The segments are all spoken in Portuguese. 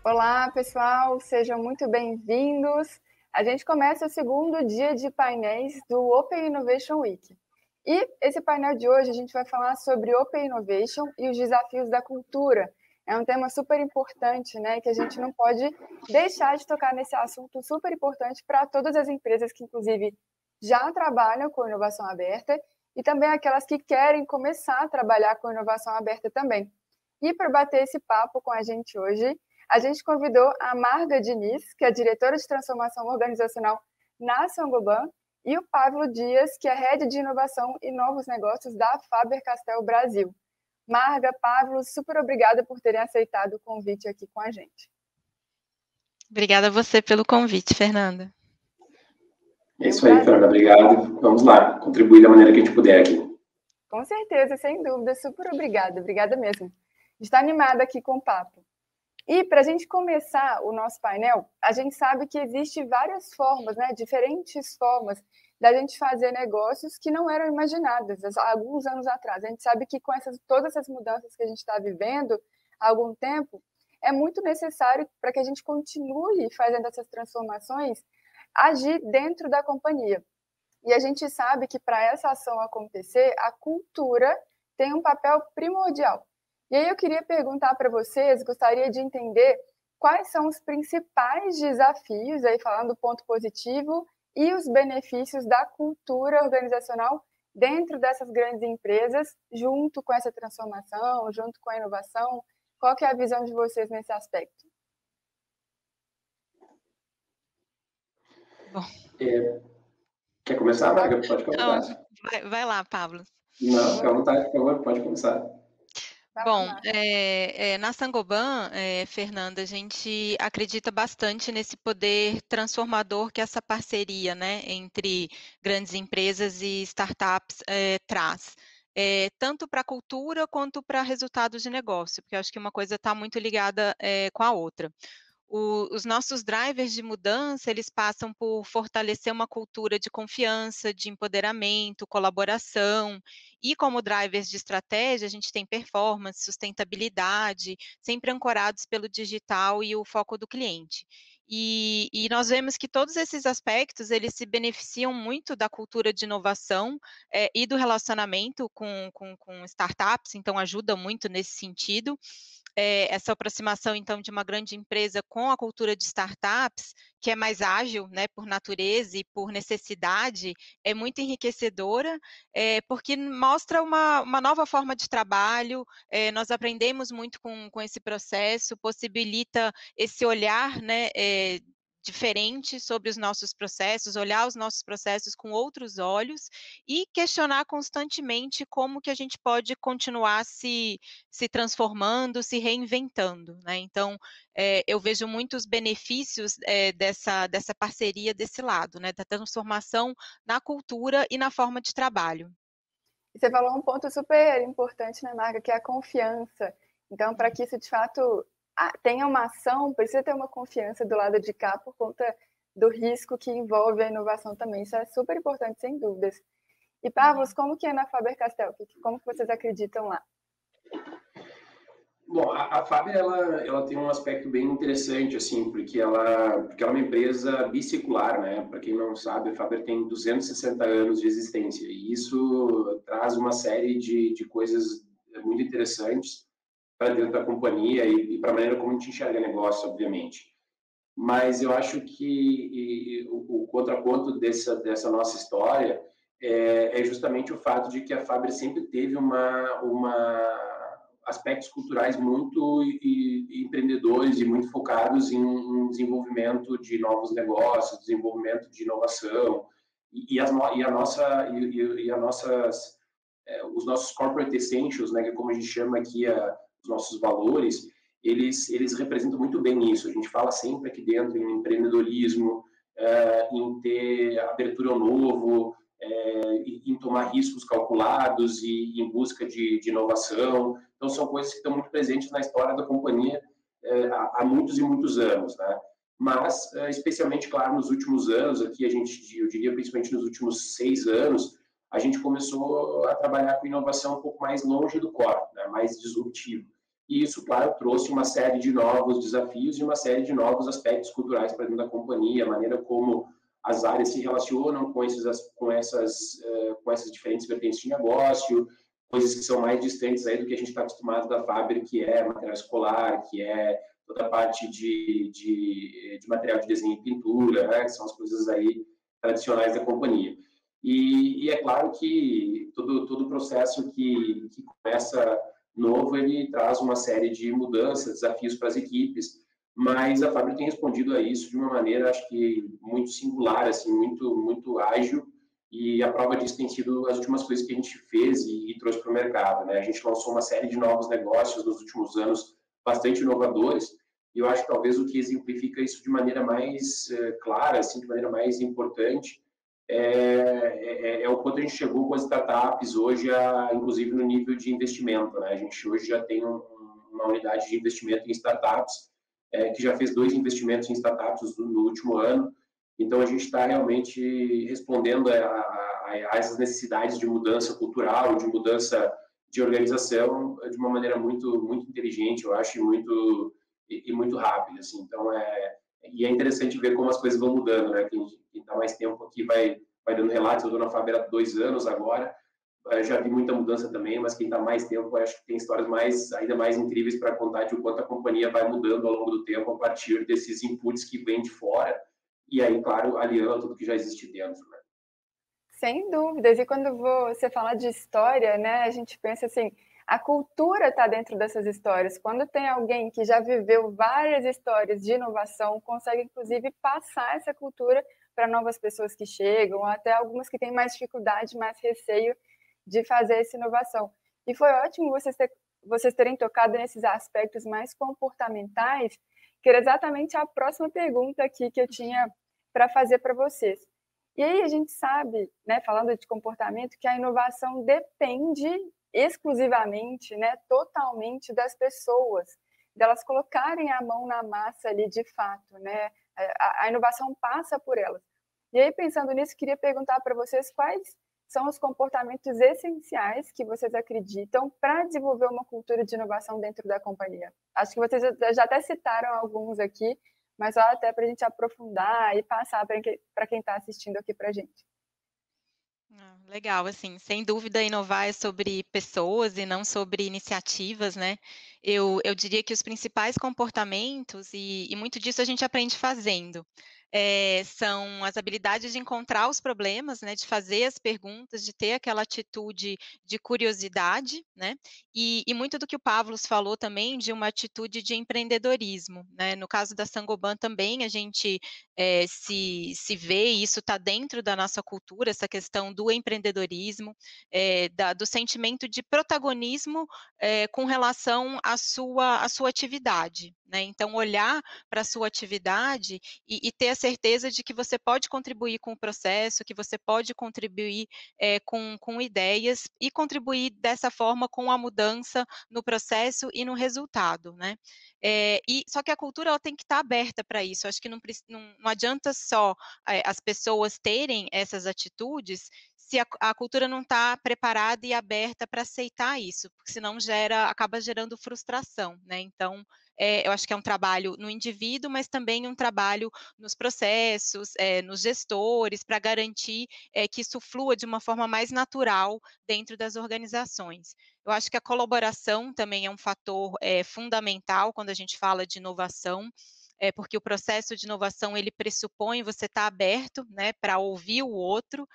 Olá, pessoal, sejam muito bem-vindos. A gente começa o segundo dia de painéis do Open Innovation Week. E esse painel de hoje a gente vai falar sobre Open Innovation e os desafios da cultura. É um tema super importante, né, que a gente não pode deixar de tocar nesse assunto super importante para todas as empresas que, inclusive, já trabalham com inovação aberta e também aquelas que querem começar a trabalhar com inovação aberta também. E para bater esse papo com a gente hoje, a gente convidou a Marga Diniz, que é diretora de transformação organizacional na Saint-Gobain, e o Pablo Dias, que é head de inovação e novos negócios da Faber-Castell Brasil. Marga, Pablo, super obrigada por terem aceitado o convite aqui com a gente. Obrigada a você pelo convite, Fernanda. É isso aí, Fernanda. Obrigado. Vamos lá, contribuir da maneira que a gente puder aqui. Com certeza, sem dúvida. Super obrigada. Obrigada mesmo. A gente está animada aqui com o papo. E para a gente começar o nosso painel, a gente sabe que existem várias formas, né, diferentes formas da gente fazer negócios que não eram imaginadas há alguns anos atrás. A gente sabe que com todas essas mudanças que a gente está vivendo há algum tempo, é muito necessário para que a gente continue fazendo essas transformações, agir dentro da companhia. E a gente sabe que para essa ação acontecer, a cultura tem um papel primordial. E aí eu queria perguntar para vocês, gostaria de entender quais são os principais desafios, aí falando do ponto positivo, e os benefícios da cultura organizacional dentro dessas grandes empresas, junto com essa transformação, junto com a inovação. Qual que é a visão de vocês nesse aspecto? Bom. Quer começar, Marga? Pode começar. Não, vai lá, Pablo. Não, fica à vontade, por favor, pode começar. Bom, na Saint-Gobain, Fernanda, a gente acredita bastante nesse poder transformador que essa parceria, né, entre grandes empresas e startups traz. Tanto para a cultura quanto para resultados de negócio, porque eu acho que uma coisa está muito ligada com a outra. Os nossos drivers de mudança, eles passam por fortalecer uma cultura de confiança, de empoderamento, colaboração, e como drivers de estratégia, a gente tem performance, sustentabilidade, sempre ancorados pelo digital e o foco do cliente. E nós vemos que todos esses aspectos, eles se beneficiam muito da cultura de inovação e do relacionamento com startups, então ajuda muito nesse sentido. Essa aproximação, então, de uma grande empresa com a cultura de startups, que é mais ágil, né, por natureza e por necessidade, é muito enriquecedora, porque mostra uma nova forma de trabalho, nós aprendemos muito com esse processo, possibilita esse olhar, né, diferente sobre os nossos processos, olhar os nossos processos com outros olhos e questionar constantemente como que a gente pode continuar se transformando, se reinventando, né? Então, eu vejo muitos benefícios dessa parceria desse lado, né? Da transformação na cultura e na forma de trabalho. Você falou um ponto super importante, né, Marga, que é a confiança. Então, para que isso de fato tenha uma ação, precisa ter uma confiança do lado de cá por conta do risco que envolve a inovação também. Isso é super importante, sem dúvidas. E, Pavlos, como que é na Faber-Castell? Como que vocês acreditam lá? Bom, a Faber, ela tem um aspecto bem interessante, assim, porque ela é uma empresa bicircular, né? Para quem não sabe, a Faber tem 260 anos de existência e isso traz uma série de coisas muito interessantes para dentro da companhia e para a maneira como a gente enxerga negócio, obviamente. Mas eu acho que o contraponto dessa nossa história é justamente o fato de que a Faber sempre teve aspectos culturais muito empreendedores e muito focados em desenvolvimento de novos negócios, desenvolvimento de inovação os nossos corporate essentials, né, que é como a gente chama aqui os nossos valores, eles representam muito bem isso. A gente fala sempre aqui dentro em empreendedorismo, em ter abertura ao novo, em tomar riscos calculados e em busca de inovação. Então, são coisas que estão muito presentes na história da companhia há muitos e muitos anos, né? Mas, especialmente, claro, nos últimos anos, aqui eu diria principalmente nos últimos 6 anos, a gente começou a trabalhar com inovação um pouco mais longe do core, né? Mais disruptivo. e isso, claro, trouxe uma série de novos desafios e uma série de novos aspectos culturais para dentro da companhia, a maneira como as áreas se relacionam com essas diferentes vertentes de negócio, coisas que são mais distantes aí do que a gente está acostumado da fábrica, que é material escolar, que é toda a parte de material de desenho e pintura, né, que são as coisas aí tradicionais da companhia. E é claro que todo processo que começa novo, ele traz uma série de mudanças, desafios para as equipes, mas a Fábio tem respondido a isso de uma maneira, acho que muito singular, assim, muito ágil, e a prova disso tem sido as últimas coisas que a gente fez e trouxe para o mercado, né? A gente lançou uma série de novos negócios nos últimos anos, bastante inovadores, e eu acho que talvez o que exemplifica isso de maneira mais clara, assim, de maneira mais importante, é o quanto a gente chegou com as startups hoje, inclusive no nível de investimento, né? A gente hoje já tem uma unidade de investimento em startups, que já fez 2 investimentos em startups no último ano. Então, a gente está realmente respondendo a essas necessidades de mudança cultural, de mudança de organização, de uma maneira muito inteligente, eu acho, e muito rápida. Assim. Então, e é interessante ver como as coisas vão mudando, né? Quem está mais tempo aqui vai dando relatos. Eu estou na Faber há 2 anos agora, já vi muita mudança também, mas quem está mais tempo, acho que tem histórias ainda mais incríveis para contar de o quanto a companhia vai mudando ao longo do tempo a partir desses inputs que vêm de fora, e aí, claro, aliando tudo que já existe dentro, né? Sem dúvidas. E quando você fala de história, né, a gente pensa assim, a cultura está dentro dessas histórias. Quando tem alguém que já viveu várias histórias de inovação, consegue inclusive passar essa cultura para novas pessoas que chegam, até algumas que têm mais dificuldade, mais receio de fazer essa inovação. E foi ótimo vocês terem tocado nesses aspectos mais comportamentais, que era exatamente a próxima pergunta aqui que eu tinha para fazer para vocês. E aí a gente sabe, né, falando de comportamento, que a inovação depende exclusivamente, né, totalmente das pessoas, delas colocarem a mão na massa ali de fato, né? A inovação passa por elas. E aí, pensando nisso, queria perguntar para vocês quais são os comportamentos essenciais que vocês acreditam para desenvolver uma cultura de inovação dentro da companhia. Acho que vocês já até citaram alguns aqui, mas só até para a gente aprofundar e passar para quem está assistindo aqui para a gente. Legal, assim, sem dúvida inovar é sobre pessoas e não sobre iniciativas, né? Eu diria que os principais comportamentos, e muito disso a gente aprende fazendo, são as habilidades de encontrar os problemas, né? De fazer as perguntas, de ter aquela atitude de curiosidade, né? E muito do que o Pavlos falou também de uma atitude de empreendedorismo, né? No caso da Saint-Gobain também a gente se vê, e isso está dentro da nossa cultura, essa questão do empreendedorismo, do sentimento de protagonismo com relação à sua atividade. Né? Então, olhar para a sua atividade e ter a certeza de que você pode contribuir com o processo, que você pode contribuir com ideias e contribuir dessa forma com a mudança no processo e no resultado. Né? Só que a cultura ela tem que estar aberta para isso. Acho que não adianta só as pessoas terem essas atitudes se a cultura não está preparada e aberta para aceitar isso, porque senão acaba gerando frustração, né? Então, eu acho que é um trabalho no indivíduo, mas também um trabalho nos processos, nos gestores, para garantir que isso flua de uma forma mais natural dentro das organizações. Eu acho que a colaboração também é um fator fundamental quando a gente fala de inovação, porque o processo de inovação ele pressupõe você estar aberto, né, para ouvir o outro,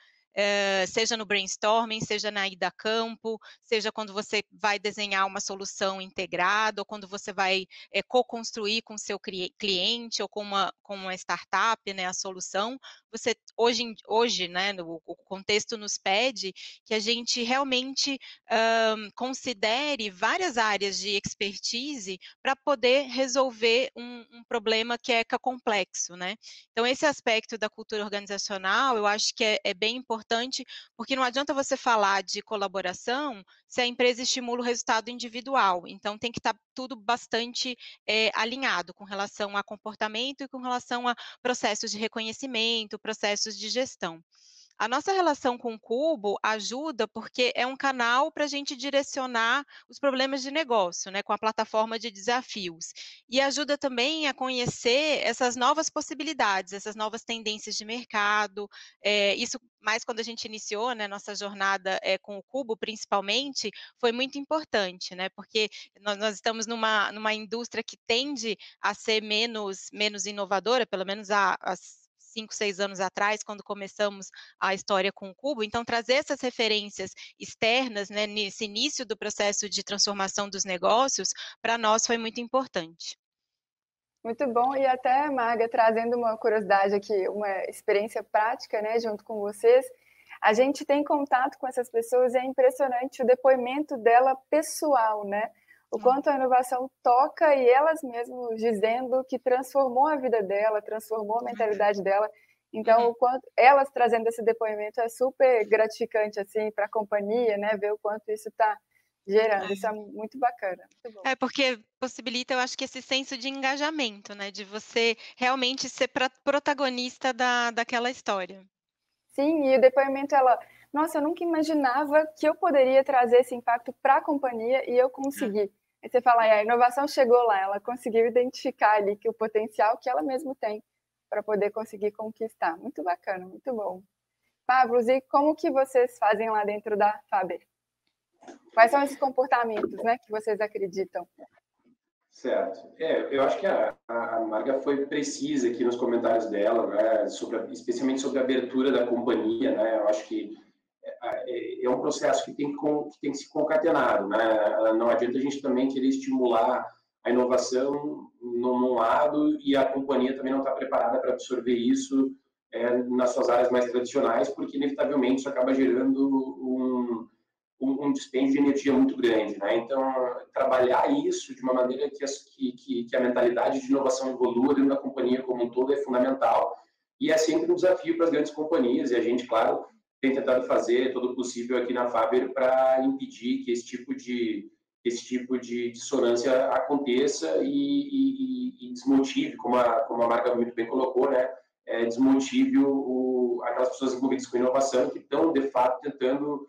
seja no brainstorming, seja na ida a campo, seja quando você vai desenhar uma solução integrada, ou quando você vai co-construir com o seu cliente, ou com uma startup, né, a solução. Você, hoje, né, o contexto nos pede que a gente realmente considere várias áreas de expertise para poder resolver um problema que é complexo, né? Então, esse aspecto da cultura organizacional, eu acho que é bem importante, porque não adianta você falar de colaboração se a empresa estimula o resultado individual. Então, tem que estar tudo bastante alinhado com relação a comportamento e com relação a processos de reconhecimento, processos de gestão. A nossa relação com o Cubo ajuda porque é um canal para a gente direcionar os problemas de negócio, né, com a plataforma de desafios. E ajuda também a conhecer essas novas possibilidades, essas novas tendências de mercado. Isso mais quando a gente iniciou, né, nossa jornada com o Cubo, principalmente, foi muito importante, né, porque nós estamos numa indústria que tende a ser menos inovadora, pelo menos há 5, 6 anos atrás, quando começamos a história com o Cubo. Então, trazer essas referências externas, né, nesse início do processo de transformação dos negócios, para nós foi muito importante. Muito bom, e até, Marga, trazendo uma curiosidade aqui, uma experiência prática, né, junto com vocês, a gente tem contato com essas pessoas e é impressionante o depoimento dela pessoal, né? O quanto a inovação toca e elas mesmas dizendo que transformou a vida dela, transformou a mentalidade dela. Então, o quanto elas trazendo esse depoimento é super gratificante assim para a companhia, né? Ver o quanto isso está gerando. Isso é muito bacana. Muito bom. Porque possibilita, eu acho que esse senso de engajamento, né, de você realmente ser protagonista daquela história. Sim, e o depoimento ela, nossa, eu nunca imaginava que eu poderia trazer esse impacto para a companhia e eu consegui. Aí você fala, a inovação chegou lá, ela conseguiu identificar ali que o potencial que ela mesma tem para poder conseguir conquistar. Muito bacana, muito bom. Pavlos, e como que vocês fazem lá dentro da Faber? Quais são esses comportamentos, né, que vocês acreditam? Certo. Eu acho que a Marga foi precisa aqui nos comentários dela, né, especialmente sobre a abertura da companhia, né, eu acho que é um processo que tem que ser concatenado, né, não adianta a gente também querer estimular a inovação num lado e a companhia também não está preparada para absorver isso nas suas áreas mais tradicionais, porque inevitavelmente isso acaba gerando um dispêndio de energia muito grande, né? Então, trabalhar isso de uma maneira que a mentalidade de inovação evolua dentro da companhia como um todo é fundamental e é sempre um desafio para as grandes companhias e a gente, claro, tem tentado fazer todo o possível aqui na Faber para impedir que esse tipo de dissonância aconteça e desmotive, como a Marga muito bem colocou, né? Desmotive aquelas pessoas envolvidas com inovação que estão, de fato, tentando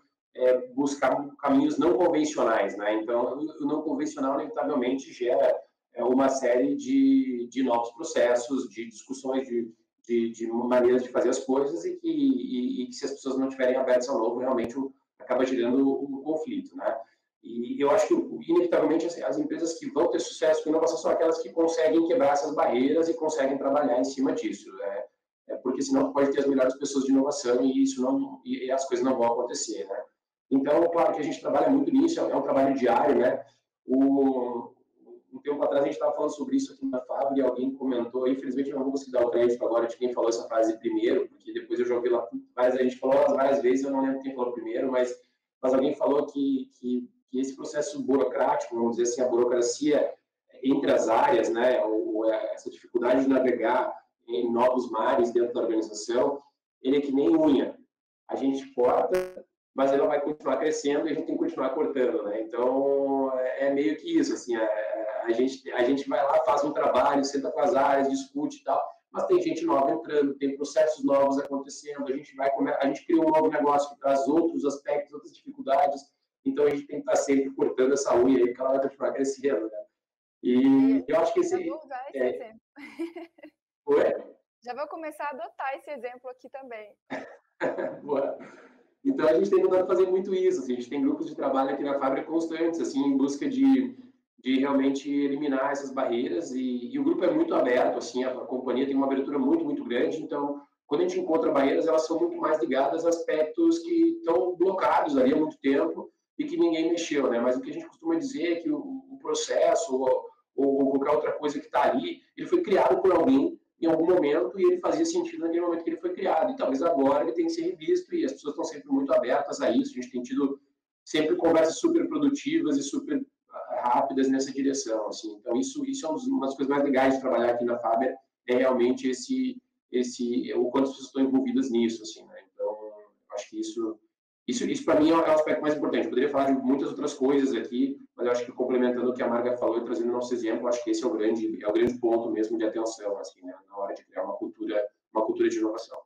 buscar caminhos não convencionais, né? Então, o não convencional, inevitavelmente, gera uma série de novos processos, de discussões, de maneiras de fazer as coisas e que se as pessoas não estiverem abertas ao novo, realmente acaba gerando um conflito, né? E eu acho que, inevitavelmente, as empresas que vão ter sucesso com inovação são aquelas que conseguem quebrar essas barreiras e conseguem trabalhar em cima disso, né? Porque senão pode ter as melhores pessoas de inovação e as coisas não vão acontecer, né? Então, claro que a gente trabalha muito nisso, é um trabalho diário, né? Um tempo atrás a gente estava falando sobre isso aqui na Fábrica e alguém comentou, infelizmente eu não vou conseguir dar o crédito agora de quem falou essa frase primeiro, porque depois eu já ouvi lá, a gente falou várias vezes, eu não lembro quem falou primeiro, mas alguém falou que esse processo burocrático, vamos dizer assim, a burocracia entre as áreas, né, ou essa dificuldade de navegar em novos mares dentro da organização, ele é que nem unha. A gente corta, mas ela vai continuar crescendo e a gente tem que continuar cortando, né? Então, é meio que isso, assim, a gente vai lá, faz um trabalho, senta com as áreas, discute e tal, mas tem gente nova entrando, tem processos novos acontecendo, a gente cria um novo negócio que traz outros aspectos, outras dificuldades, então a gente tem que estar sempre cortando essa unha aí, porque ela vai continuar crescendo, né? E eu acho que esse... Eu vou usar esse exemplo. Já vou começar a adotar esse exemplo aqui também. Boa. Então, a gente tem tentado fazer muito isso. Assim, a gente tem grupos de trabalho aqui na Fábrica constantes, assim, em busca de realmente eliminar essas barreiras. E o grupo é muito aberto, assim, a companhia tem uma abertura muito, muito grande. Então, quando a gente encontra barreiras, elas são muito mais ligadas a aspectos que estão blocados ali há muito tempo e que ninguém mexeu, né? Mas o que a gente costuma dizer é que o processo ou qualquer outra coisa que está ali, ele foi criado por alguém em algum momento e ele fazia sentido naquele momento que ele foi criado. E talvez agora ele tenha que ser revisto e as pessoas estão sempre muito abertas a isso. A gente tem tido sempre conversas super produtivas e super rápidas nessa direção. Assim. Então, isso é uma das coisas mais legais de trabalhar aqui na Faber, é realmente o quanto as pessoas estão envolvidas nisso. Assim, né? Então, acho que isso para mim é o aspecto mais importante. Eu poderia falar de muitas outras coisas aqui, mas eu acho que complementando o que a Marga falou e trazendo o nosso exemplo, acho que esse é o grande ponto mesmo de atenção, assim, né, na hora de criar uma cultura de inovação.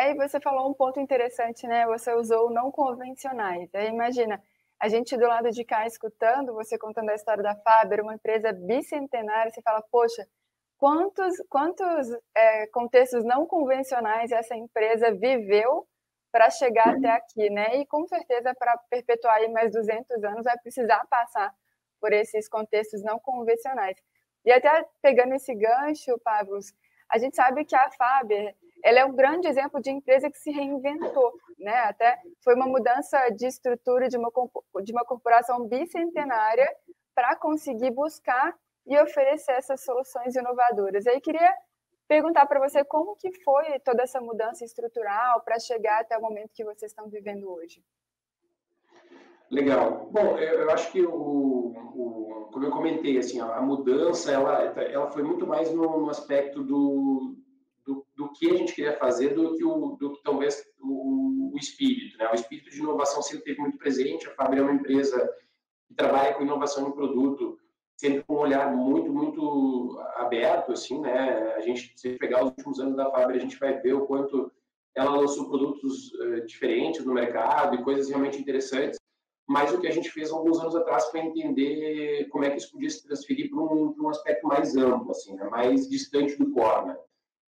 E você falou um ponto interessante, né? Você usou não convencionais. Aí imagina, a gente do lado de cá escutando, você contando a história da Faber, uma empresa bicentenária, você fala, poxa, quantos contextos não convencionais essa empresa viveu para chegar até aqui, né? E com certeza para perpetuar aí mais 200 anos vai precisar passar por esses contextos não convencionais. E até pegando esse gancho, Pavlos, a gente sabe que a Faber, ela é um grande exemplo de empresa que se reinventou, né? Até foi uma mudança de estrutura de uma corporação bicentenária para conseguir buscar e oferecer essas soluções inovadoras. Aí queria perguntar para você como que foi toda essa mudança estrutural para chegar até o momento que vocês estão vivendo hoje. Legal. Bom, eu acho que, como eu comentei, assim, a mudança ela foi muito mais no aspecto do que a gente queria fazer do que talvez o espírito, né? O espírito de inovação sempre teve muito presente. A Faber é uma empresa que trabalha com inovação no produto, sempre com um olhar muito, muito aberto, assim, né? A gente, se pegar os últimos anos da Faber, a gente vai ver o quanto ela lançou produtos diferentes no mercado e coisas realmente interessantes. Mas o que a gente fez alguns anos atrás foi entender como é que isso podia se transferir para um aspecto mais amplo, assim, né? Mais distante do core, né?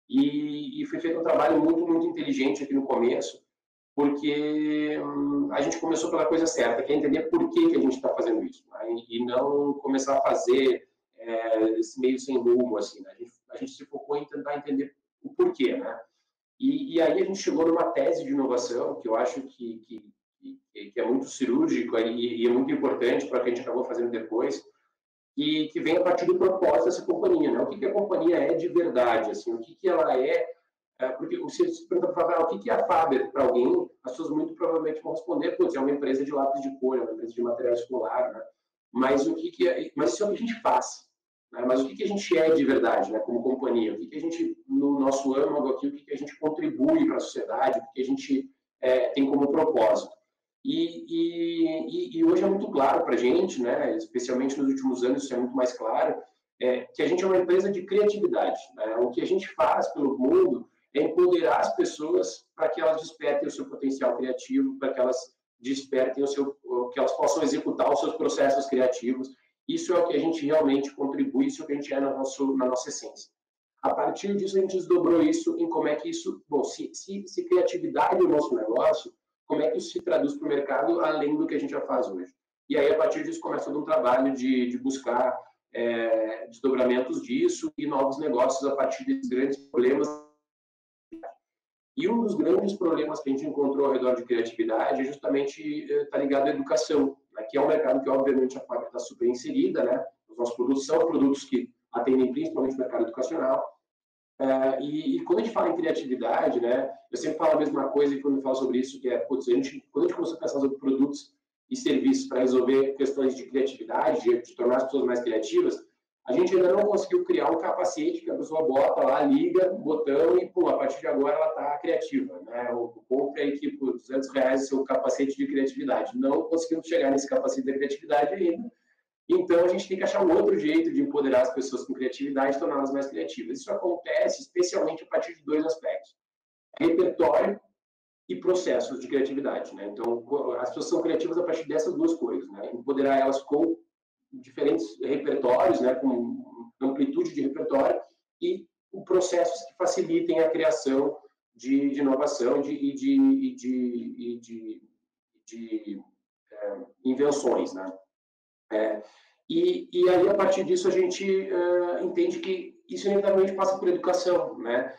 E foi feito um trabalho muito, muito inteligente aqui no começo, porque a gente começou pela coisa certa, que é entender por que a gente está fazendo isso, né? E não começar a fazer esse meio sem rumo, assim, né? A gente se focou em tentar entender o porquê, né? E aí a gente chegou numa tese de inovação, que eu acho que é muito cirúrgico e é muito importante para o que a gente acabou fazendo depois, e que vem a partir do propósito dessa companhia, né? O que a companhia é de verdade, assim, o que ela porque você se pergunta para o que é a Faber para alguém, as pessoas muito provavelmente vão responder, putz, é uma empresa de lápis de cor, é uma empresa de material escolar, né? Mas mas isso é o que a gente faz, né? Mas o que a gente é de verdade, né? Como companhia, o que a gente, no nosso âmago aqui, o que a gente contribui para a sociedade, o que a gente tem como propósito. E hoje é muito claro para a gente, né, especialmente nos últimos anos isso é muito mais claro, que a gente é uma empresa de criatividade, né? O que a gente faz pelo mundo é empoderar as pessoas para que elas despertem o seu potencial criativo, para que elas despertem que elas possam executar os seus processos criativos. Isso é o que a gente realmente contribui, isso é o que a gente é na nossa essência. A partir disso, a gente desdobrou isso em como é que isso... Bom, se criatividade é o nosso negócio, como é que isso se traduz para o mercado além do que a gente já faz hoje. E aí, a partir disso, começa todo um trabalho de buscar desdobramentos disso e novos negócios a partir desses grandes problemas. E um dos grandes problemas que a gente encontrou ao redor de criatividade é justamente está ligado à educação, né? Que é um mercado que, obviamente, a Faber está super inserida, né? Os nossos produtos são produtos que atendem principalmente o mercado educacional. E quando a gente fala em criatividade, né, eu sempre falo a mesma coisa quando eu falo sobre isso, que putz, quando a gente começou a pensar sobre produtos e serviços para resolver questões de criatividade, de tornar as pessoas mais criativas, a gente ainda não conseguiu criar um capacete que a pessoa bota lá, liga o botão e, pô, a partir de agora ela está criativa, né? Compre aí que por R$200 o seu capacete de criatividade. Não conseguimos chegar nesse capacete de criatividade ainda. Então, a gente tem que achar um outro jeito de empoderar as pessoas com criatividade e torná-las mais criativas. Isso acontece especialmente a partir de dois aspectos: repertório e processos de criatividade, né? Então, as pessoas são criativas a partir dessas duas coisas, né? Empoderar elas com diferentes repertórios, né? Com amplitude de repertório e processos que facilitem a criação de inovação e de invenções, né? E aí, a partir disso, a gente entende que isso inevitavelmente passa por educação, né?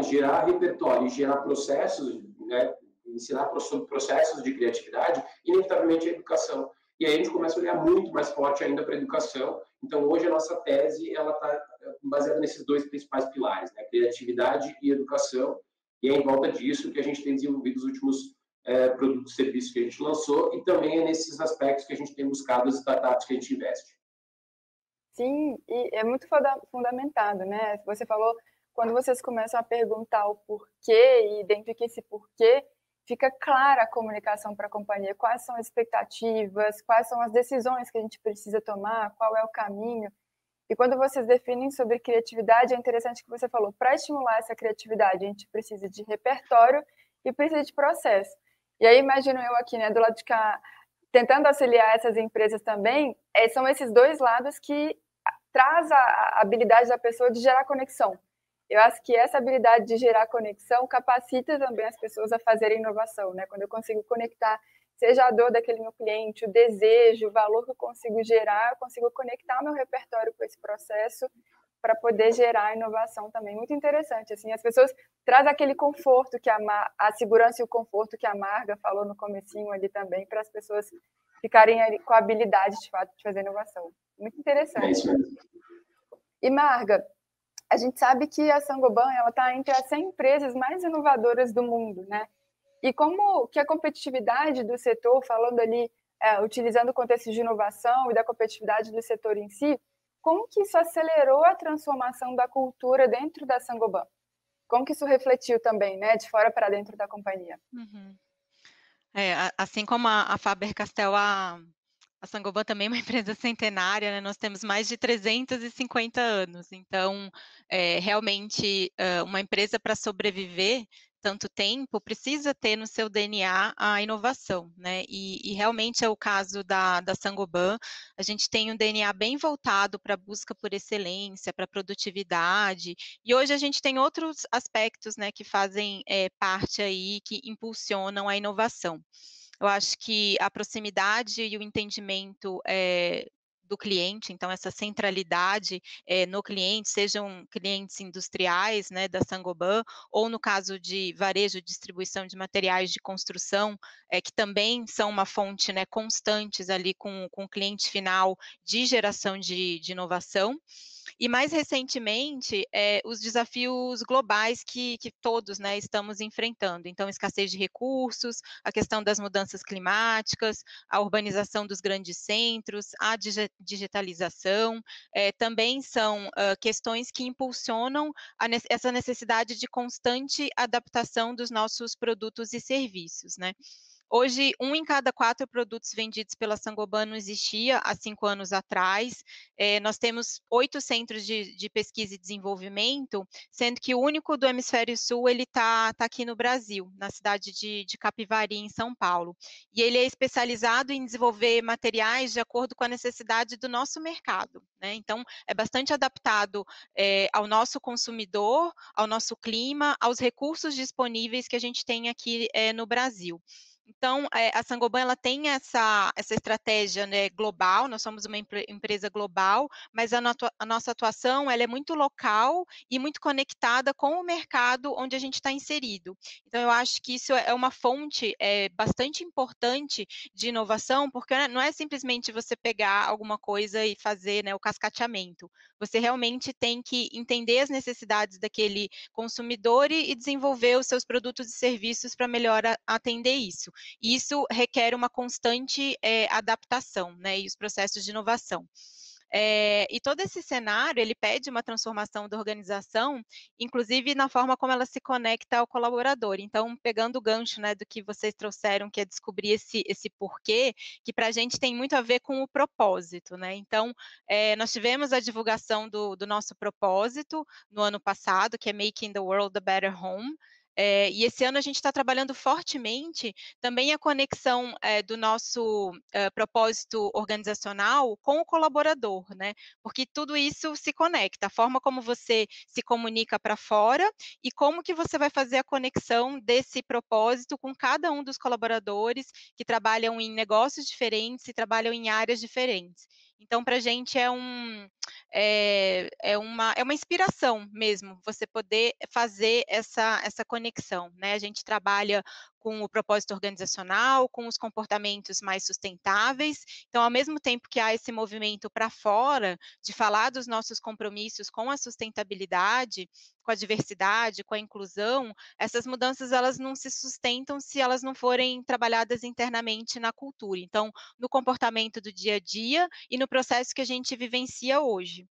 Gerar repertório, gerar processos, né? Ensinar sobre processos de criatividade, inevitavelmente é educação. E aí a gente começa a olhar muito mais forte ainda para a educação. Então, hoje, a nossa tese ela está baseada nesses dois principais pilares, né? Criatividade e educação. E é em volta disso que a gente tem desenvolvido os últimos produtos e serviços que a gente lançou, e também é nesses aspectos que a gente tem buscado as startups que a gente investe. Sim, e é muito fundamentado, né? Você falou, quando vocês começam a perguntar o porquê, e dentro desse porquê, fica clara a comunicação para a companhia, quais são as expectativas, quais são as decisões que a gente precisa tomar, qual é o caminho. E quando vocês definem sobre criatividade, é interessante que você falou, para estimular essa criatividade, a gente precisa de repertório e precisa de processo. E aí imagino eu aqui, né, do lado de cá, tentando auxiliar essas empresas também, são esses dois lados que traz a habilidade da pessoa de gerar conexão. Eu acho que essa habilidade de gerar conexão capacita também as pessoas a fazerem inovação, né? Quando eu consigo conectar, seja a dor daquele meu cliente, o desejo, o valor que eu consigo gerar, eu consigo conectar meu repertório com esse processo para poder gerar inovação também. Muito interessante, assim, as pessoas trazem aquele conforto que a segurança e o conforto que a Marga falou no comecinho ali também, para as pessoas ficarem ali com a habilidade, de fato, de fazer inovação. Muito interessante. É isso mesmo. E, Marga, a gente sabe que a Saint-Gobain está entre as 100 empresas mais inovadoras do mundo, né? E como que a competitividade do setor, falando ali, utilizando o contexto de inovação e da competitividade do setor em si, como que isso acelerou a transformação da cultura dentro da Saint-Gobain? Como que isso refletiu também, né, de fora para dentro da companhia? Uhum. Assim como a Faber-Castell, a Saint-Gobain também é uma empresa centenária, né, nós temos mais de 350 anos, então, realmente, uma empresa para sobreviver tanto tempo, precisa ter no seu DNA a inovação, né, e realmente é o caso da Saint-Gobain, a gente tem um DNA bem voltado para a busca por excelência, para produtividade, e hoje a gente tem outros aspectos, né, que fazem, parte aí, que impulsionam a inovação. Eu acho que a proximidade e o entendimento, do cliente, então essa centralidade, no cliente, sejam clientes industriais, né, da Saint-Gobain, ou no caso de varejo e distribuição de materiais de construção, que também são uma fonte, né, constantes ali com o cliente final de geração de inovação. E mais recentemente, os desafios globais que todos, né, estamos enfrentando. Então, escassez de recursos, a questão das mudanças climáticas, a urbanização dos grandes centros, a digitalização, também são questões que impulsionam essa necessidade de constante adaptação dos nossos produtos e serviços, né. Hoje, 1 em cada 4 produtos vendidos pela Saint-Gobain não existia há 5 anos atrás. Nós temos 8 centros de pesquisa e desenvolvimento, sendo que o único do hemisfério sul, ele tá aqui no Brasil, na cidade de Capivari, em São Paulo. E ele é especializado em desenvolver materiais de acordo com a necessidade do nosso mercado, né. Então, é bastante adaptado, ao nosso consumidor, ao nosso clima, aos recursos disponíveis que a gente tem aqui, no Brasil. Então, a Saint-Gobain ela tem essa estratégia, né, global, nós somos uma empresa global, mas a nossa atuação ela é muito local e muito conectada com o mercado onde a gente está inserido. Então eu acho que isso é uma fonte, bastante importante de inovação, porque não é simplesmente você pegar alguma coisa e fazer, né, o cascateamento. Você realmente tem que entender as necessidades daquele consumidor e desenvolver os seus produtos e serviços para melhor atender isso. E isso requer uma constante, adaptação, né, e os processos de inovação. E todo esse cenário, ele pede uma transformação da organização, inclusive na forma como ela se conecta ao colaborador. Então, pegando o gancho, né, do que vocês trouxeram, que é descobrir esse porquê, que para a gente tem muito a ver com o propósito, né. Então, nós tivemos a divulgação do nosso propósito no ano passado, que é "Making the World a Better Home", e esse ano a gente está trabalhando fortemente também a conexão, do nosso, propósito organizacional com o colaborador, né, porque tudo isso se conecta, a forma como você se comunica para fora e como que você vai fazer a conexão desse propósito com cada um dos colaboradores que trabalham em negócios diferentes e trabalham em áreas diferentes. Então para a gente é uma inspiração mesmo, você poder fazer essa conexão, né. A gente trabalha com o propósito organizacional, com os comportamentos mais sustentáveis, então ao mesmo tempo que há esse movimento para fora, de falar dos nossos compromissos com a sustentabilidade, com a diversidade, com a inclusão, essas mudanças elas não se sustentam se elas não forem trabalhadas internamente na cultura. Então, no comportamento do dia a dia e no processo que a gente vivencia hoje.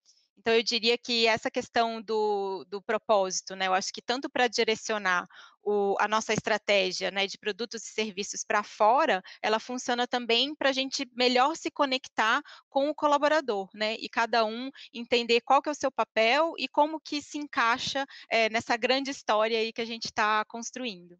Então, eu diria que essa questão do propósito, né, eu acho que tanto para direcionar a nossa estratégia, né, de produtos e serviços para fora, ela funciona também para a gente melhor se conectar com o colaborador, né, e cada um entender qual que é o seu papel e como que se encaixa, nessa grande história aí que a gente está construindo.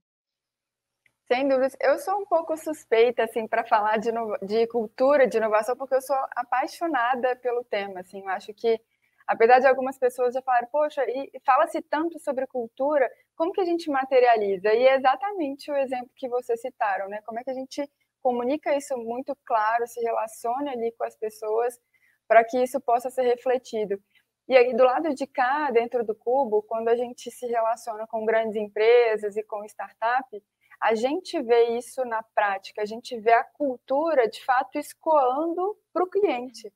Sem dúvidas. Eu sou um pouco suspeita, assim, para falar de cultura, de inovação, porque eu sou apaixonada pelo tema, assim. Eu acho que, apesar de algumas pessoas já falarem, poxa, e fala-se tanto sobre cultura, como que a gente materializa? E é exatamente o exemplo que vocês citaram, né? Como é que a gente comunica isso muito claro, se relaciona ali com as pessoas, para que isso possa ser refletido. E aí, do lado de cá, dentro do Cubo, quando a gente se relaciona com grandes empresas e com startups, a gente vê isso na prática, a gente vê a cultura, de fato, escoando para o cliente.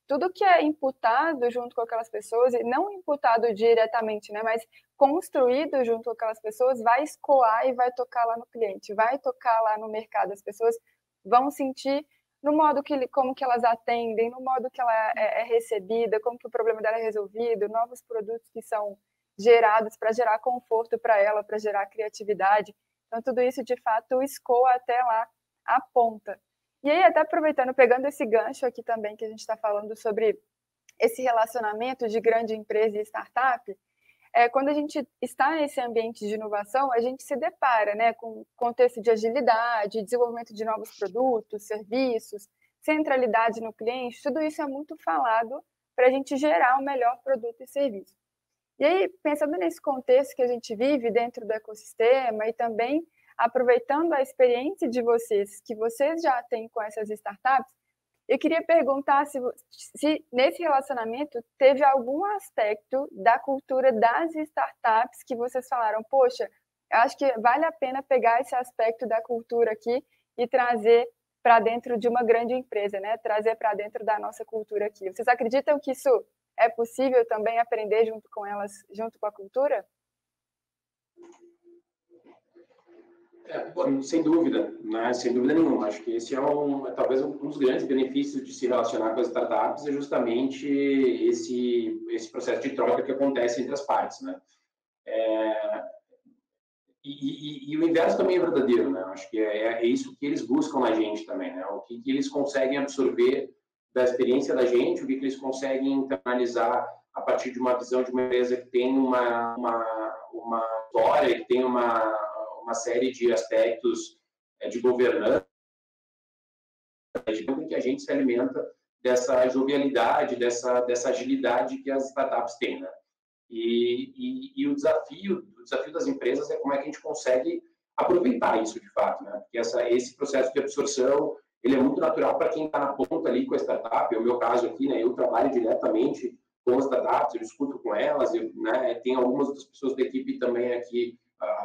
Tudo que é imputado junto com aquelas pessoas, e não imputado diretamente, né, mas construído junto com aquelas pessoas, vai escoar e vai tocar lá no cliente, vai tocar lá no mercado. As pessoas vão sentir no modo como que elas atendem, no modo que ela é recebida, como que o problema dela é resolvido, novos produtos que são gerados para gerar conforto para ela, para gerar criatividade. Então, tudo isso, de fato, escoa até lá a ponta. E aí, até aproveitando, pegando esse gancho aqui também, que a gente está falando sobre esse relacionamento de grande empresa e startup, quando a gente está nesse ambiente de inovação, a gente se depara, né, com contexto de agilidade, desenvolvimento de novos produtos, serviços, centralidade no cliente, tudo isso é muito falado para a gente gerar o melhor produto e serviço. E aí, pensando nesse contexto que a gente vive dentro do ecossistema e também aproveitando a experiência de vocês, que vocês já têm com essas startups, eu queria perguntar se nesse relacionamento teve algum aspecto da cultura das startups que vocês falaram, poxa, eu acho que vale a pena pegar esse aspecto da cultura aqui e trazer para dentro de uma grande empresa, né? Trazer para dentro da nossa cultura aqui. Vocês acreditam que isso é possível também aprender junto com elas, junto com a cultura? Bom, sem dúvida, né? Sem dúvida nenhuma. Acho que esse talvez um dos grandes benefícios de se relacionar com as startups é justamente esse processo de troca que acontece entre as partes, né? E o inverso também é verdadeiro, né? Acho que é isso que eles buscam na gente também, né? O que eles conseguem absorver da experiência da gente, o que eles conseguem internalizar a partir de uma visão de uma empresa que tem uma história, que tem uma série de aspectos de governança, em que a gente se alimenta dessa jovialidade, dessa agilidade que as startups têm, né? E o desafio das empresas é como é que a gente consegue aproveitar isso de fato, né? Porque esse processo de absorção, ele é muito natural para quem está na ponta ali com a startup. É o meu caso aqui, né? Eu trabalho diretamente com as startups, eu discuto com elas, né? Tem algumas outras pessoas da equipe também aqui,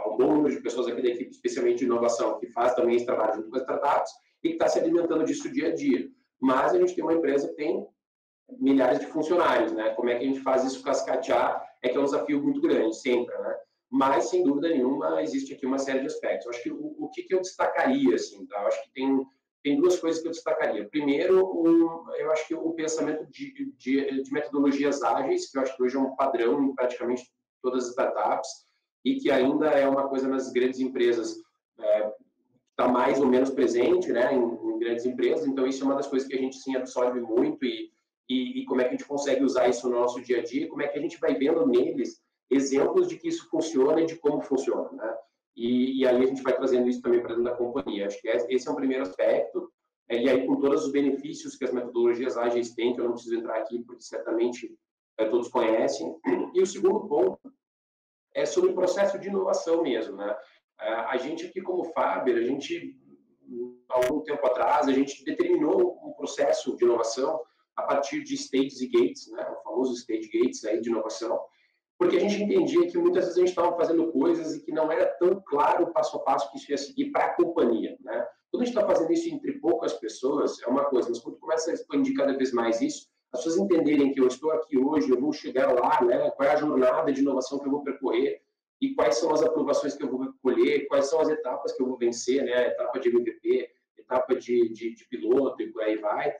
um bom número de pessoas aqui da equipe, especialmente de inovação, que faz também esse trabalho junto com as startups e que está se alimentando disso dia a dia. Mas a gente tem uma empresa que tem milhares de funcionários, né? Como é que a gente faz isso cascatear? É que é um desafio muito grande, sempre, né? Mas, sem dúvida nenhuma, existe aqui uma série de aspectos. Eu acho que o que eu destacaria, assim, tá? Eu acho que tem duas coisas que eu destacaria. Primeiro, eu acho que o pensamento de metodologias ágeis, que eu acho que hoje é um padrão em praticamente todas as startups, e que ainda é uma coisa nas grandes empresas está mais ou menos presente, né, em grandes empresas. Então, isso é uma das coisas que a gente, sim, absorve muito e como é que a gente consegue usar isso no nosso dia a dia, como é que a gente vai vendo neles exemplos de que isso funciona e de como funciona, né? E aí a gente vai trazendo isso também para dentro da companhia. Acho que esse é um primeiro aspecto. E aí, com todos os benefícios que as metodologias ágeis têm, que eu não preciso entrar aqui, porque certamente todos conhecem. E o segundo ponto é sobre o processo de inovação mesmo, né? A gente aqui, como Faber, há algum tempo atrás, a gente determinou um processo de inovação a partir de stages e gates, né? O famoso stage gates aí de inovação, porque a gente entendia que muitas vezes a gente estava fazendo coisas e que não era tão claro o passo a passo que isso ia seguir para a companhia, né? Quando a gente está fazendo isso entre poucas pessoas, é uma coisa, mas quando começa a expandir cada vez mais isso, as pessoas entenderem que eu estou aqui hoje, eu vou chegar lá, né? Qual é a jornada de inovação que eu vou percorrer e quais são as aprovações que eu vou colher, quais são as etapas que eu vou vencer, né? Etapa de MVP, etapa de piloto e por aí vai.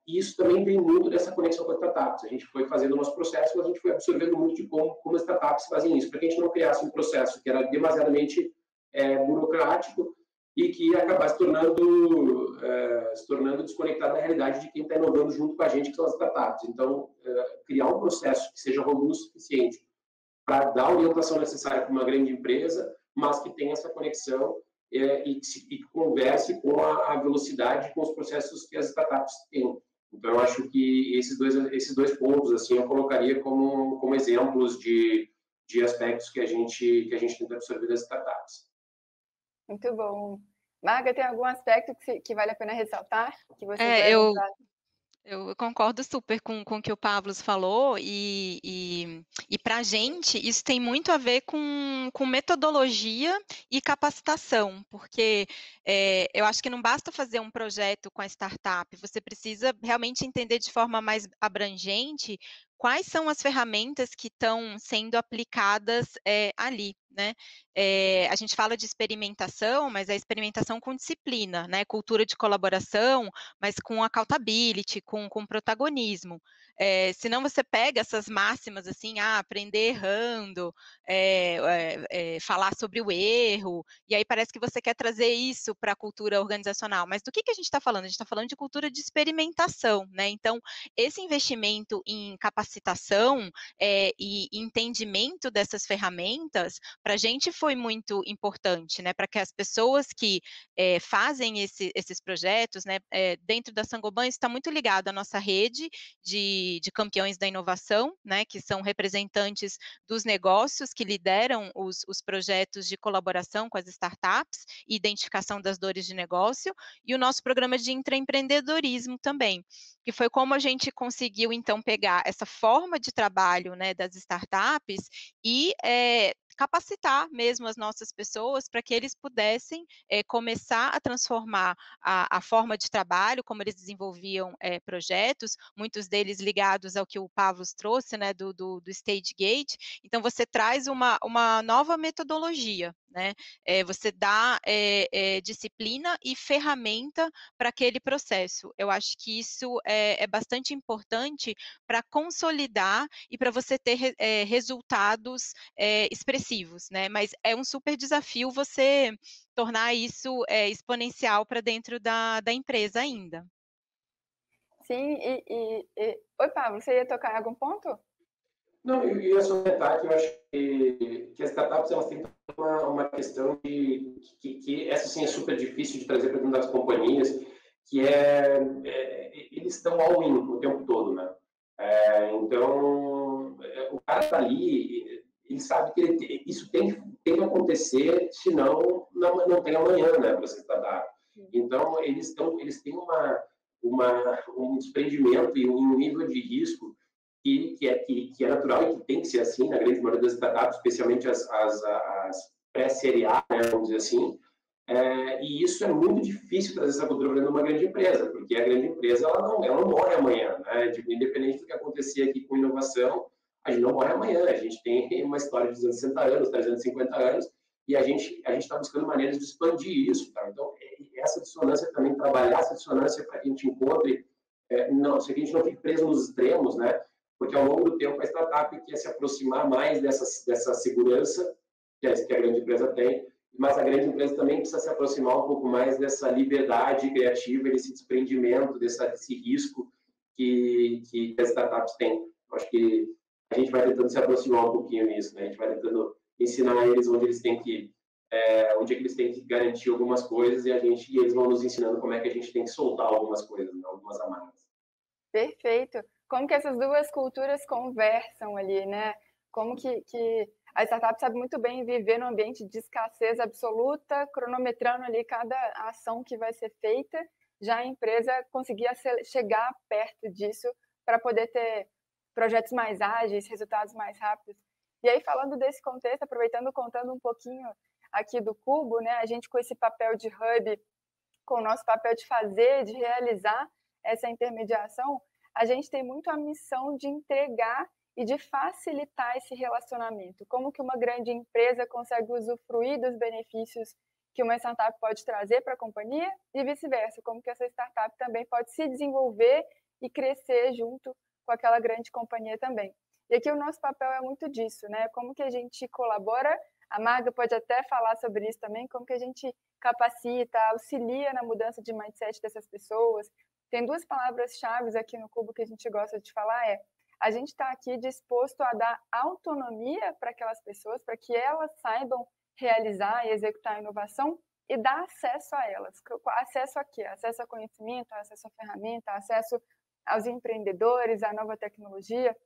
E isso também vem muito dessa conexão com as startups. A gente foi fazendo o nosso processo, mas a gente foi absorvendo muito de como as startups fazem isso, para que a gente não criasse um processo que era demasiadamente burocrático e que ia acabar se tornando desconectado da realidade de quem está inovando junto com a gente, que são as startups. Então, criar um processo que seja robusto o suficiente para dar a orientação necessária para uma grande empresa, mas que tenha essa conexão e que converse com a velocidade, com os processos que as startups têm. Então, eu acho que esses dois pontos assim, eu colocaria como exemplos de aspectos que a gente tenta absorver das startups. Muito bom. Marga, tem algum aspecto que vale a pena ressaltar? Que vocês Eu concordo super com o que o Pavlos falou, e para a gente isso tem muito a ver com metodologia e capacitação, porque eu acho que não basta fazer um projeto com a startup, você precisa realmente entender de forma mais abrangente quais são as ferramentas que estão sendo aplicadas ali, né? A gente fala de experimentação, mas é experimentação com disciplina, né? Cultura de colaboração, mas com accountability, com protagonismo. Senão você pega essas máximas assim, aprender errando, falar sobre o erro, e aí parece que você quer trazer isso para a cultura organizacional. Mas do que a gente está falando? A gente está falando de cultura de experimentação, né? Então, esse investimento em capacitação e entendimento dessas ferramentas, para a gente foi muito importante, né? Para que as pessoas que fazem esses projetos, né? Dentro da Saint-Gobain, isso está muito ligado à nossa rede de campeões da inovação, né? Que são representantes dos negócios que lideram os projetos de colaboração com as startups e identificação das dores de negócio, e o nosso programa de intraempreendedorismo também, que foi como a gente conseguiu, então, pegar essa forma de trabalho, né, das startups e capacitar mesmo as nossas pessoas para que eles pudessem começar a transformar a forma de trabalho, como eles desenvolviam projetos, muitos deles ligados ao que o Pavlos trouxe, né, do Stage Gate. Então, você traz uma nova metodologia, né? Você dá disciplina e ferramenta para aquele processo. Eu acho que isso é bastante importante para consolidar e para você ter resultados expressivos, né? Mas é um super desafio você tornar isso exponencial para dentro da empresa ainda. Sim, Oi, Pablo, você ia tocar em algum ponto? Não, eu ia só comentar que eu acho que as startups elas têm uma questão que essa sim é super difícil de trazer para dentro das companhias, que eles estão all-in o tempo todo, né? Então, o cara está ali, ele sabe que isso tem que acontecer, senão não tem amanhã, né, para essa startup. Então, eles têm um desprendimento e um nível de risco que é natural e que tem que ser assim na grande maioria das startups, especialmente as pré-série A, né, vamos dizer assim. E isso é muito difícil trazer essa cultura para uma grande empresa, porque a grande empresa ela não morre amanhã, né? Tipo, independente do que acontecer aqui com inovação, a gente não morre amanhã. A gente tem uma história de 260 anos, 350 anos, e a gente está buscando maneiras de expandir isso, tá? Então, essa dissonância também, trabalhar essa dissonância para que a gente encontre, se a gente não fique preso nos extremos, né? Porque ao longo do tempo a startup quer se aproximar mais dessa segurança que a grande empresa tem, mas a grande empresa também precisa se aproximar um pouco mais dessa liberdade criativa, desse desprendimento, desse risco que as startups têm. Acho que a gente vai tentando se aproximar um pouquinho nisso, né? A gente vai tentando ensinar eles onde eles têm que garantir algumas coisas e eles vão nos ensinando como é que a gente tem que soltar algumas coisas, né? Algumas amarras. Perfeito. Como que essas duas culturas conversam ali, né? Como que a startup sabe muito bem viver num ambiente de escassez absoluta, cronometrando ali cada ação que vai ser feita, já a empresa conseguia chegar perto disso para poder ter projetos mais ágeis, resultados mais rápidos. E aí, falando desse contexto, contando um pouquinho aqui do Cubo, né? A gente com esse papel de hub, com o nosso papel de fazer, de realizar essa intermediação, a gente tem muito a missão de entregar e de facilitar esse relacionamento. Como que uma grande empresa consegue usufruir dos benefícios que uma startup pode trazer para a companhia e vice-versa, como que essa startup também pode se desenvolver e crescer junto com aquela grande companhia também. E aqui o nosso papel é muito disso, né? Como que a gente colabora, a Marga pode até falar sobre isso também, como que a gente capacita, auxilia na mudança de mindset dessas pessoas. Tem duas palavras-chave aqui no Cubo que a gente gosta de falar, a gente está aqui disposto a dar autonomia para aquelas pessoas, para que elas saibam realizar e executar a inovação e dar acesso a elas. Acesso a quê? Acesso a conhecimento, acesso a ferramenta, acesso aos empreendedores, à nova tecnologia.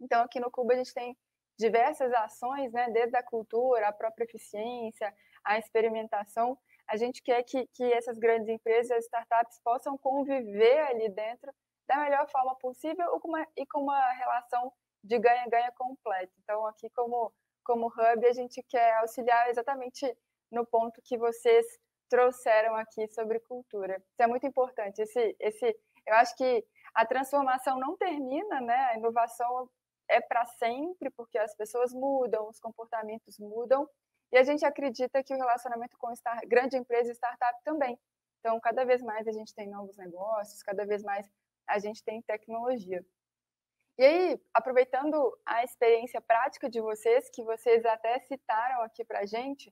Então, aqui no Cubo a gente tem diversas ações, né, desde a cultura, a própria eficiência, a experimentação. A gente quer que essas grandes empresas, as startups, possam conviver ali dentro da melhor forma possível e com uma relação de ganha-ganha completo. Então, aqui como Hub, a gente quer auxiliar exatamente no ponto que vocês trouxeram aqui sobre cultura. Isso é muito importante. Eu acho que a transformação não termina, né? A inovação é para sempre, porque as pessoas mudam, os comportamentos mudam, e a gente acredita que o relacionamento com grande empresa e startup também. Então, cada vez mais a gente tem novos negócios, cada vez mais a gente tem tecnologia. E aí, aproveitando a experiência prática de vocês, que vocês até citaram aqui para a gente,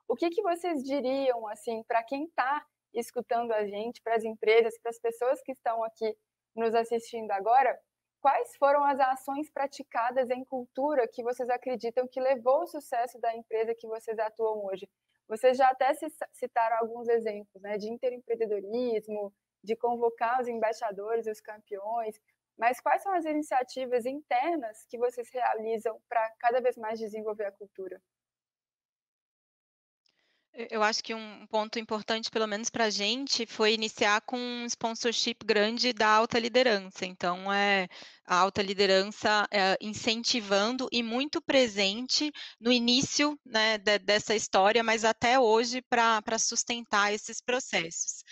o que vocês diriam, assim, para quem está escutando a gente, para as empresas, para as pessoas que estão aqui nos assistindo agora, quais foram as ações praticadas em cultura que vocês acreditam que levou ao sucesso da empresa que vocês atuam hoje? Vocês já até citaram alguns exemplos, né, de interempreendedorismo, de convocar os embaixadores, os campeões, mas quais são as iniciativas internas que vocês realizam para cada vez mais desenvolver a cultura? Eu acho que um ponto importante, pelo menos para a gente, foi iniciar com um sponsorship grande da alta liderança. Então, a alta liderança incentivando e muito presente no início, né, dessa história, mas até hoje para sustentar esses processos.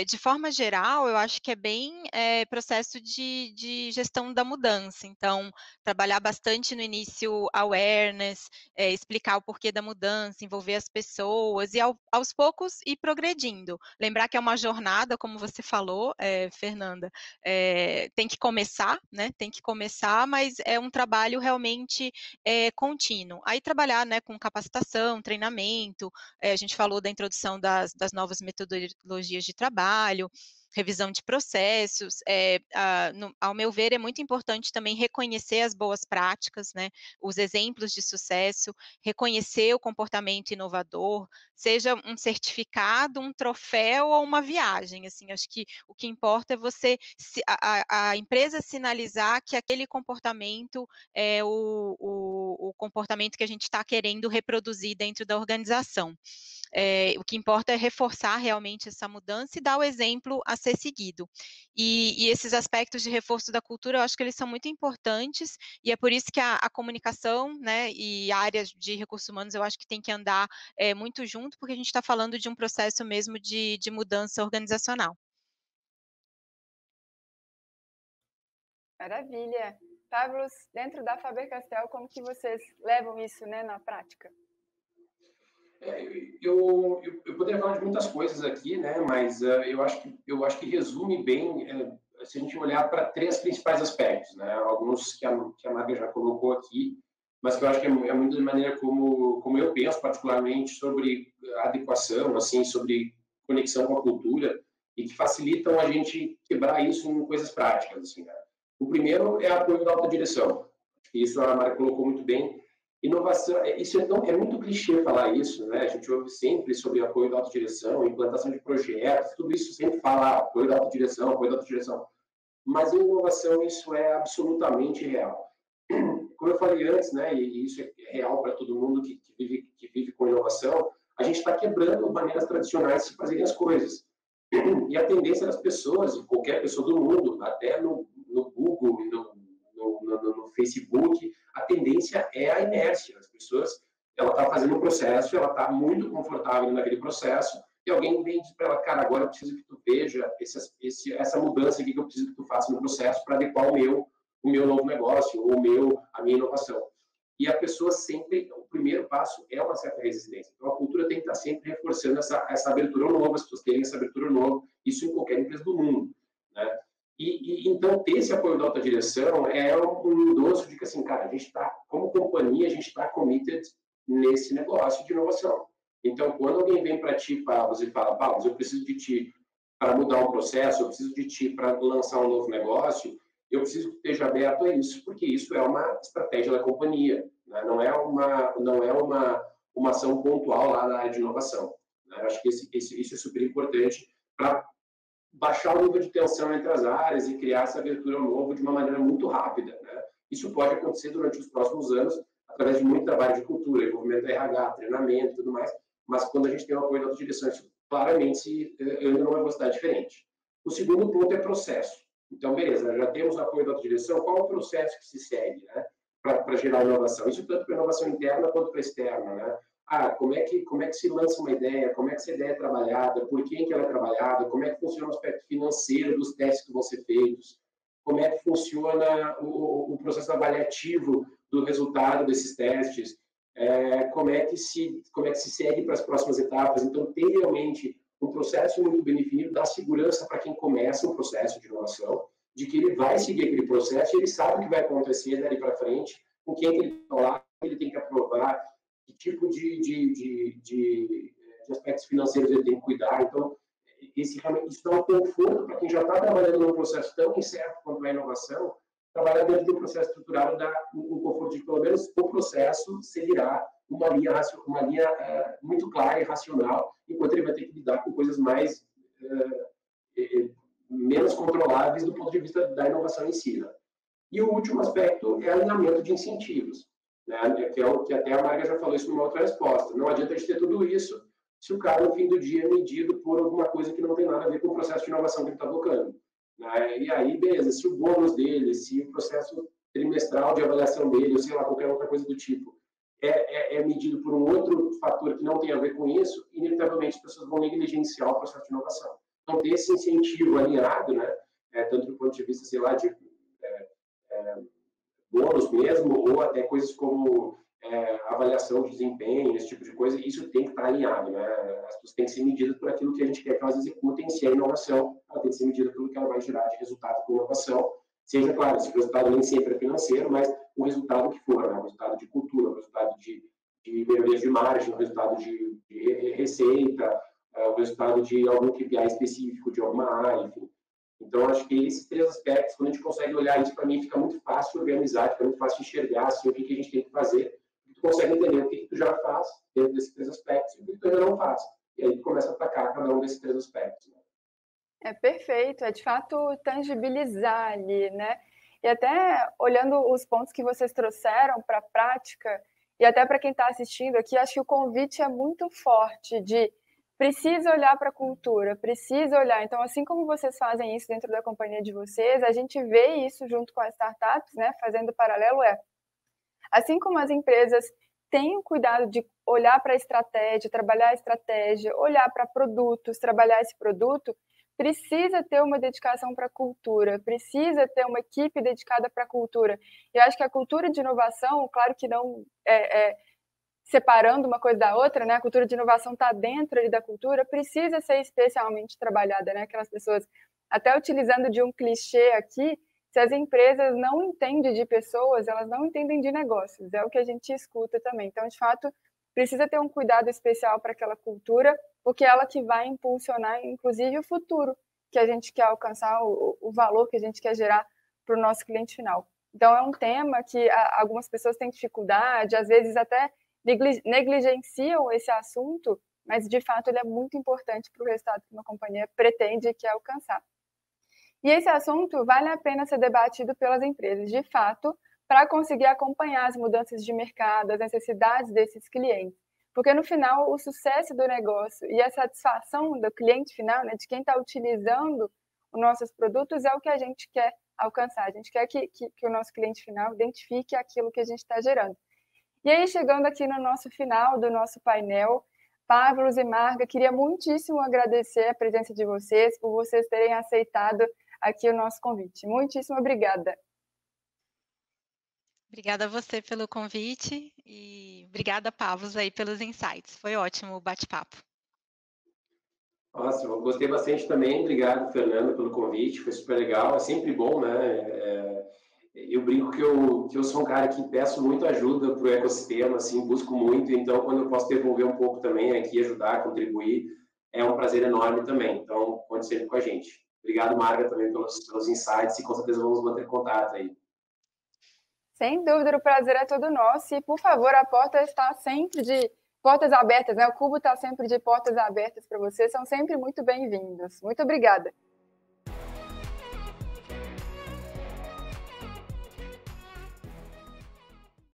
De forma geral, eu acho que é bem processo de gestão da mudança. Então, trabalhar bastante no início awareness, explicar o porquê da mudança, envolver as pessoas e aos poucos ir progredindo. Lembrar que é uma jornada, como você falou, Fernanda, tem que começar, né? Tem que começar, mas é um trabalho realmente contínuo. Aí trabalhar, né, com capacitação, treinamento, a gente falou da introdução das novas metodologias de trabalho, revisão de processos. Ao meu ver, é muito importante também reconhecer as boas práticas, né, os exemplos de sucesso, reconhecer o comportamento inovador, seja um certificado, um troféu ou uma viagem. Assim, acho que o que importa é a empresa sinalizar que aquele comportamento é o comportamento que a gente está querendo reproduzir dentro da organização. O que importa é reforçar realmente essa mudança e dar o exemplo a ser seguido. E esses aspectos de reforço da cultura, eu acho que eles são muito importantes, e é por isso que a comunicação, né, e áreas de recursos humanos, eu acho que tem que andar muito junto, porque a gente está falando de um processo mesmo de mudança organizacional. Maravilha. Pavlos, dentro da Faber-Castell, como que vocês levam isso, né, na prática? Eu poderia falar de muitas coisas aqui, né? Mas eu acho que resume bem se a gente olhar para três principais aspectos, né? Alguns que a Marga já colocou aqui, mas que eu acho que é muito de maneira como eu penso particularmente sobre adequação, assim, sobre conexão com a cultura e que facilitam a gente quebrar isso em coisas práticas, assim, né? O primeiro é apoio da alta direção. Isso a Marga colocou muito bem. Inovação, isso é muito clichê falar isso, né? A gente ouve sempre sobre apoio da autodireção, implantação de projetos, tudo isso sempre fala apoio da autodireção, apoio da autodireção. Mas em inovação isso é absolutamente real. Como eu falei antes, né? E isso é real para todo mundo que vive com inovação, a gente está quebrando maneiras tradicionais de fazerem as coisas. E a tendência das pessoas, qualquer pessoa do mundo, até no Google, no Facebook, a tendência é a inércia. As pessoas, ela está fazendo um processo, ela está muito confortável naquele processo, e alguém vem e diz para ela, cara, agora eu preciso que tu veja essa mudança aqui que eu preciso que tu faça no processo para adequar o meu novo negócio, ou a minha inovação. e a pessoa sempre, o primeiro passo é uma certa resistência. Então, a cultura tem que estar sempre reforçando essa abertura nova, as pessoas terem essa abertura nova, isso em qualquer empresa do mundo, né? Então, ter esse apoio da alta direção é um endosso de que, assim, cara, a gente está, como companhia, a gente está committed nesse negócio de inovação. Então, quando alguém vem para ti, Pavlos, e fala, Pavlos, eu preciso de ti para mudar um processo, eu preciso de ti para lançar um novo negócio, eu preciso que esteja aberto a isso, porque isso é uma estratégia da companhia, né? Não é uma ação pontual lá na área de inovação, né? Eu acho que isso é super importante para baixar o nível de tensão entre as áreas e criar essa abertura ao novo de uma maneira muito rápida, né? Isso pode acontecer durante os próximos anos, através de muito trabalho de cultura, envolvimento da RH, treinamento e tudo mais, mas quando a gente tem o apoio da alta direção, isso claramente anda numa velocidade diferente. O segundo ponto é processo. Então, beleza, já temos o apoio da alta direção, qual é o processo que se segue, né, para gerar inovação? Isso tanto para inovação interna quanto para externa, né? Como é que se lança uma ideia, como é que essa ideia é trabalhada, por quem que ela é trabalhada, como é que funciona o aspecto financeiro dos testes que vão ser feitos, como é que funciona o processo avaliativo do resultado desses testes, como é que se segue para as próximas etapas. Então, ter realmente um processo muito bem definido dá segurança para quem começa um processo de inovação, de que ele vai seguir aquele processo e ele sabe o que vai acontecer dali para frente, com quem que ele está lá, ele tem que aprovar, que tipo de aspectos financeiros ele tem que cuidar. Então, isso dá um conforto para quem já está trabalhando num processo tão incerto quanto a inovação, trabalhar dentro de um processo estruturado dá um conforto de que, pelo menos, o processo seguirá uma linha muito clara e racional, enquanto ele vai ter que lidar com coisas menos controláveis do ponto de vista da inovação em si, né? E o último aspecto é alinhamento de incentivos, né? Que é o que até a Marga já falou isso numa outra resposta. Não adianta a gente ter tudo isso se o cara, no fim do dia, é medido por alguma coisa que não tem nada a ver com o processo de inovação que ele está tocando, né? E aí, beleza, se o bônus dele, se o processo trimestral de avaliação dele, ou sei lá, qualquer outra coisa do tipo, é medido por um outro fator que não tem a ver com isso, inevitavelmente as pessoas vão negligenciar o processo de inovação. Então, ter esse incentivo alinhado, né, tanto do ponto de vista, sei lá, de bônus mesmo, ou até coisas como avaliação de desempenho, esse tipo de coisa, isso tem que estar alinhado, né? As pessoas têm que ser medidas por aquilo que a gente quer que elas executem, se é inovação, ela tem que ser medida pelo que ela vai gerar de resultado com inovação, seja, claro, esse resultado nem sempre é financeiro, mas o resultado que for, né? O resultado de cultura, o resultado de melhorias de margem, o resultado de receita, o resultado de algum KPI específico de alguma área, enfim. Então, acho que esses três aspectos, quando a gente consegue olhar isso, para mim, fica muito fácil organizar, fica muito fácil enxergar assim, o que a gente tem que fazer, tu consegue entender o que tu já faz dentro desses três aspectos e o que tu ainda não faz. E aí tu começa a atacar cada um desses três aspectos, né? É perfeito, é de fato tangibilizar ali, né? E até olhando os pontos que vocês trouxeram para a prática, e até para quem está assistindo aqui, acho que o convite é muito forte de precisa olhar para a cultura, precisa olhar. Então, assim como vocês fazem isso dentro da companhia de vocês, a gente vê isso junto com as startups, né? Fazendo paralelo, assim como as empresas têm o cuidado de olhar para a estratégia, trabalhar a estratégia, olhar para produtos, trabalhar esse produto, precisa ter uma dedicação para a cultura, precisa ter uma equipe dedicada para a cultura. E eu acho que a cultura de inovação, claro que não separando uma coisa da outra, né? A cultura de inovação está dentro ali da cultura, precisa ser especialmente trabalhada, né? Aquelas pessoas, até utilizando de um clichê aqui, se as empresas não entendem de pessoas, elas não entendem de negócios, é o que a gente escuta também. Então, de fato, precisa ter um cuidado especial para aquela cultura, porque é ela que vai impulsionar, inclusive, o futuro que a gente quer alcançar, o valor que a gente quer gerar para o nosso cliente final. Então, é um tema que algumas pessoas têm dificuldade, às vezes até negligenciam esse assunto, mas, de fato, ele é muito importante para o resultado que uma companhia pretende e quer alcançar. E esse assunto vale a pena ser debatido pelas empresas, de fato, para conseguir acompanhar as mudanças de mercado, as necessidades desses clientes. Porque, no final, o sucesso do negócio e a satisfação do cliente final, né, de quem está utilizando os nossos produtos, é o que a gente quer alcançar. A gente quer que o nosso cliente final identifique aquilo que a gente está gerando. E aí, chegando aqui no nosso final do nosso painel, Pavlos e Marga, queria muitíssimo agradecer a presença de vocês, por vocês terem aceitado aqui o nosso convite. Muitíssimo obrigada. Obrigada a você pelo convite e obrigada, Pavos, aí pelos insights. Foi ótimo o bate-papo. Nossa, eu gostei bastante também. Obrigado, Fernando, pelo convite. Foi super legal. É sempre bom, né? Eu brinco que eu sou um cara que peço muito ajuda para o ecossistema, assim, busco muito. Então, quando eu posso devolver um pouco também aqui, ajudar, contribuir, é um prazer enorme também. Então, conte sempre com a gente. Obrigado, Marga, também pelos insights e com certeza vamos manter contato aí. Sem dúvida, o prazer é todo nosso. E, por favor, a porta está sempre de portas abertas, né? O Cubo está sempre de portas abertas para vocês. São sempre muito bem-vindos. Muito obrigada.